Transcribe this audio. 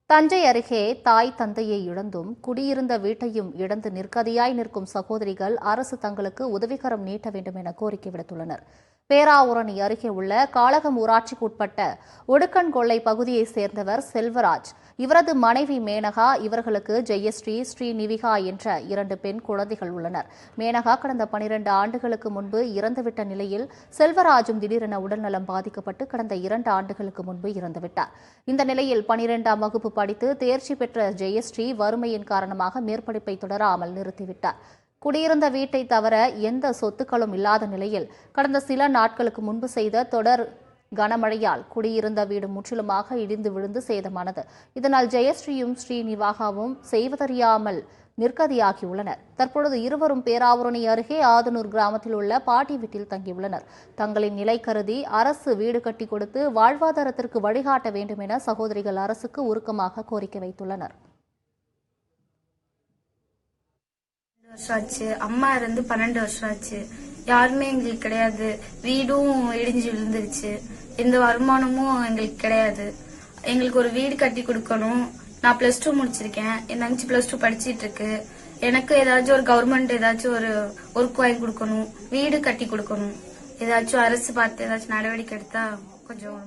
தஞ்சை அருகே தாய் தந்தையை இழந்தும் குடியிருந்த வீட்டையும் இழந்து நிற்கதியாய் நிற்கும் சகோதரிகள் அரசு தங்களுக்கு உதவிகரம் நீட்ட வேண்டும் என கோரிக்கை விடுத்துள்ளனர். பேராவூரணி அருகே உள்ள காளகம் ஊராட்சிக்கு உட்பட்ட ஒடுக்கன்கொள்ளை பகுதியைச் சேர்ந்தவர் செல்வராஜ். இவரது மனைவி மேனகா. இவர்களுக்கு ஜெயஸ்ரீ, ஸ்ரீநிவிகா என்ற 2 பெண் குழந்தைகள் உள்ளனர். மேனகா கடந்த 12 ஆண்டுகளுக்கு முன்பு இறந்துவிட்ட நிலையில் செல்வராஜும் திடீரென உடல்நலம் பாதிக்கப்பட்டு கடந்த 2 ஆண்டுகளுக்கு முன்பு இறந்துவிட்டார். இந்த நிலையில் 12ஆம் வகுப்பு படித்து தேர்ச்சி பெற்ற ஜெயஸ்ரீ வறுமையின் காரணமாக மேற்படிப்பை தொடராமல் நிறுத்திவிட்டார். குடியிருந்த வீட்டை தவிர எந்த சொத்துக்களும் இல்லாத நிலையில் கடந்த சில நாட்களுக்கு முன்பு செய்த தொடர் கனமழையால் குடியிருந்த வீடு முற்றிலுமாக இடிந்து விழுந்து சேதமானது. இதனால் ஜெயஸ்ரீயும் ஸ்ரீநிவாகாவும் செய்வதறியாமல் நிற்கதியாகியுள்ளனர். தற்பொழுது இருவரும் பேராவூரணி அருகே ஆதனூர் கிராமத்தில் உள்ள பாட்டி வீட்டில் தங்கியுள்ளனர். தங்களின் நிலை கருதி அரசு வீடு கட்டி கொடுத்து வாழ்வாதாரத்திற்கு வழிகாட்ட வேண்டும் என சகோதரிகள் அரசுக்கு உருக்கமாக கோரிக்கை வைத்துள்ளனர். வருஷம் ஆச்சு. அம்மா இருந்து 12 வருஷம் ஆச்சு. யாருமே எங்களுக்கு கிடையாது. வீடும் இடிஞ்சு விழுந்துருச்சு. எந்த வருமானமும் எங்களுக்கு கிடையாது. எங்களுக்கு ஒரு வீடு கட்டி கொடுக்கணும். நான் +2 முடிச்சிருக்கேன். என் தங்கச்சி +2 படிச்சிட்டு இருக்கு. எனக்கு ஏதாச்சும் ஒரு கவர்மெண்ட் ஏதாச்சும் ஒரு ஒர்க் வாங்கி கொடுக்கணும், வீடு கட்டி கொடுக்கணும். ஏதாச்சும் அரசு பார்த்து ஏதாச்சும் நடவடிக்கை எடுத்தா கொஞ்சம்